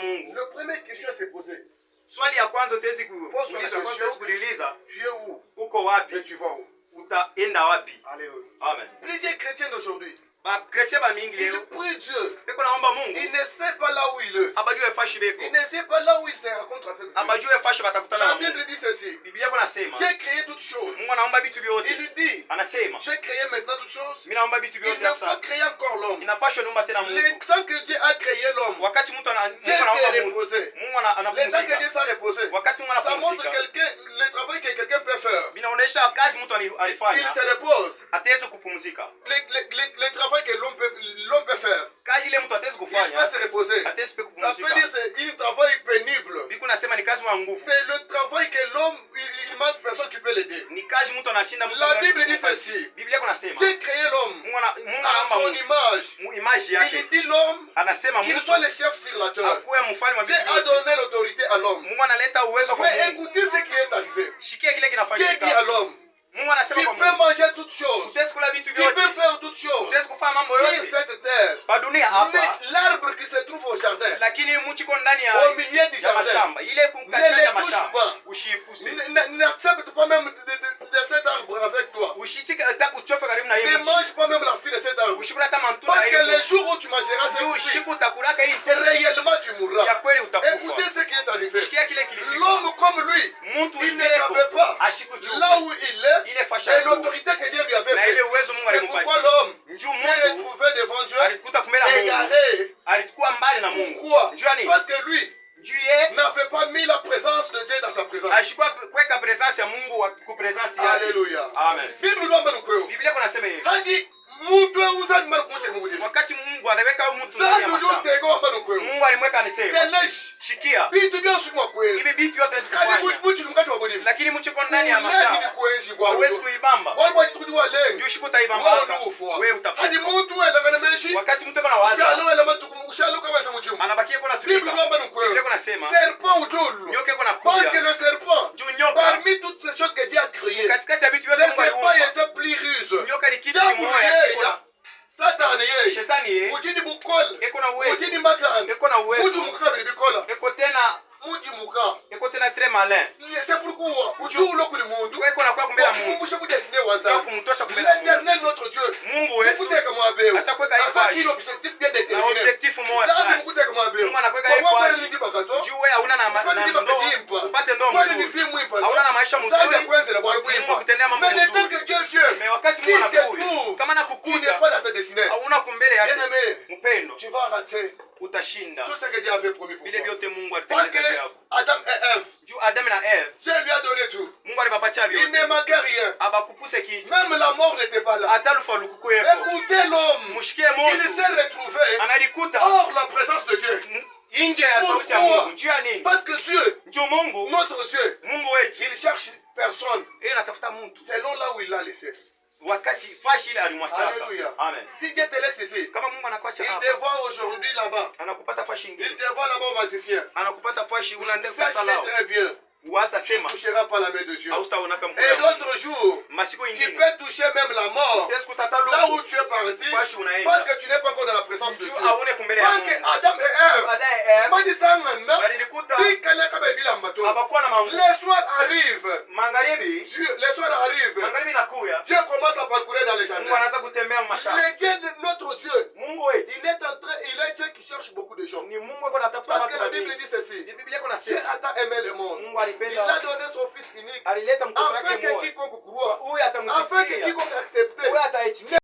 Mungu. Le premier question à se poser. Swali ya kwanza utawezi Pose-toi la question. kuuliza, Tu es où? uko wapi? Et tu vas où? Utaenda wapi? Alléluia. Amen. Plusieurs chrétiens d'aujourd'hui, Ba chrétien ba mingi ils leo prient Dieu. beko naomba Mungu. Il ne sait pas là où il est. Abajue fashi beko. Il ne sait pas là où il se rencontre avec Dieu. Abajue fashi batakutana La na Bible Mungu. dit ceci. Biblia yako nasema, J'ai créé toutes choses. Mungu anaomba vitu vyote. Il dit, Anasema, j'ai créé maintenant toutes choses. mimi naomba vitu Il vyote n'a hapo pas sasa. créé encore l'homme. Inapaswa niomba tena Le Mungu. temps que Dieu a créé l'homme, Wakati mtu Dieu anaomba s'est Mungu, reposé. Mungu Le temps que anapumzika. Dieu s'est reposé, Wakati Mungu ça montre anapumzika, le travail que quelqu'un peut faire. vinaonesha kazi mtu Il alifanya, se repose. ataweza kupumzika. Le travail que l'homme peut faire, Kazi ile mtu ataweza il peut kufanya, se reposer. ataweza Ça veut kupumzika. dire c'est un travail pénible. Biko nasema ni kazi wa nguvu. C'est le travail que l'homme, il manque personne qui peut l'aider. Ni kazi mtu anashinda mtu. La Bible dit ceci. Biblia yako nasema, Dieu créé l'homme Mungu à anaomba son Mungu. image. Image Il yake. dit l'homme Anasema qu'il Mungu soit le chef sur la terre. akuwe mfalme wa Dieu vitu a vyote. donné l'autorité à l'homme. Mungu analeta uwezo kwa Mais Mungu. écoutez ce qui est arrivé. Shikia kile Dieu dit à kinafanyika. l'homme, Mungu tu anasema kwa peux Mungu, manger toutes choses. utaweza kula vitu Tu vyote. peux faire toutes choses Utaweza kufanya mambo sur yote. cette terre. Pa dunia hapa, Mais l'arbre qui se trouve au jardin, lakini mchi iko ndani au milieu du ya jardin, mashamba. Ile ne kumkatisha les touche mashamba. pas. Ushikuse. N'accepte pas même de cet arbre avec toi. Ushitike nataka uchofe karibu na Ne yeye. mange pas même la fruit de cet arbre. Ushikula hata matunda Parce que ya le yeye. jour où tu mangeras cette fruit, Ushiku utakulaka hii réellement tu ya mourras. kweli utakufa. Écoutez ce qui est arrivé. Shikia kile kilifika. L'homme comme lui, Mtu il ne ileko savait pas ashikuchukua. là où il est Ile fasha et l'autorité que Dieu lui avait na faite. ile uwezo Mungu C'est alimpatia. pourquoi l'homme Njoo s'est Mungu retrouvé devant Dieu alikuta kumela Mungu. égaré. Alikuwa mbali na Mungu. Pourquoi? Njoo nini? Parce que lui Njoo yeye n'avait pas mis la présence de Dieu dans sa présence. ashikwa kuweka presence ya Mungu ku presence yake. Alléluia. Amen. Bible ndio mkweo. Biblia kunasema hivi. Hadi mtu auza mara kumte Mungu. Wakati Mungu anaweka mtu ndani Sasa ya ndio mashamba. tego mara mkweo. Mungu alimweka anisema. Telesh. Shikia. Bitu bya sumwa kwezi. Hivi vitu yote Kadi zifanya. buchi lumkati wa bodi. Lakini mchiko ndani ya Ni mashamba. kwezi kwa Hauwezi kuibamba. Wale bwa tudu wa lengo. Ndio shikuta ibamba. Wewe utakufa. Hadi mtu enda meshi. Wakati mtu kana waza. Ushalo ela matu ushalo kama sema mchumu. Anabakia kuna Bible tumika. ndio mkweo. Biblia kunasema. Serpent udulu. Nyoka kuna Parce que kuja. le serpent, Juu nyoka. parmi toutes ces choses que Dieu a créées, Katikati ya vitu le vyote Mungu serpent aliumba. était plus ruse. Nyoka ni kitu Diable kimoja. yeye, Satan yeye, Shetani yeye. ujini bukol, Eko na uwezo. ujini makan, Eko na uwezo. muji mukabiri bikola, Eko tena muji muka. très malin. C'est pourquoi, ujuu lo kuli mundu, Eko na kwa kumbela Mungu. kumbusha kudesine Kwa waza. kumtosha kumbela Mungu. L'éternel notre Dieu, Mungu wetu mukuteka mwabeu, asa kweka hifadhi. avec un objectif bien na déterminé. objectif moja. Sasa mukuteka mwabeu, Mungu anakuweka kwa wabere hifadhi. ningi bakato, Juu wewe hauna na Kwani ni ndoa, bakajimpa? upate ndoa kwani ni mzuri. vimu impa, Hauna na maisha Sasa mzuri. kwenze na bwana Mungu bwimpa. akutendea mambo Mais le mazuri. temps que Dieu vient, Mais wakati s'il Mungu te anakuja, trouve, kama tu n'es nakukuta, pas dans ta destinée. hauna kumbele yake. Bien-aimé, Mpendo, tu vas rater utashinda. tout ce que Dieu avait promis pour Vile toi. vyote Mungu Parce que alitengeneza yako. Adam et Ève, Juu Adam na Eve, Dieu lui a donné tout. Mungu alipapatia Il vyote. ne manquait rien. Abakupuse kitu. Même la mort n'était pas là. Hata lufa lukukweko. Écoutez l'homme. Mushikie Il moto. s'est retrouvé Analikuta hors la présence de Dieu. nje ya sauti ya Pourquoi? Mungu. Juu ya nini? Parce que Dieu, Juu Mungu, notre Dieu, Mungu wetu, il cherche personne yeye anatafuta mtu. selon là où il l'a laissé. Wakati fashi ile alimwacha. Alléluia. Amen. Si Dieu te laisse ici, Kama Mungu anakuacha il hapa, te voit aujourd'hui là-bas. anakupata fashi Il ingine. te voit là-bas au magicien. Anakupata fashi unaenda kupata Sache-le lao. très bien. Waza Tu sema ne toucheras pas la main de Dieu. hautaonaka mkono. Et l'autre jour, Masiku tu ingine. peux toucher même la mort. Yesu kusata Là où lufu. tu es parti, Fashi unaenda. parce que tu n'es pas encore dans la présence de Juu Dieu. aone kumbele ya Parce que Mungu. Adam et Ève, Baadaye Eve madi sangana, walikuta bikale kama bila mbato. hapakuwa na manguo. Le soir arrive, Magharibi, Dieu, le soir arrive, magharibi nakuya. Dieu commence à parcourir dans les Mungu jardins. anaanza kutembea mashamba. Le Dieu de notre Dieu, Mungu wetu il est en train, il est Dieu qui cherche beaucoup de gens. ni Mungu yuko anatafuta Parce watu que la wa Bible mingi. dit ceci. Biblia iko Dieu nasema a tant aimé le monde. Mungu Il alipenda a donné son fils unique alileta mtoto afin wake que mmoja. quiconque croit, Huyu afin que atamsikia. quiconque accepte Huyu ataitika.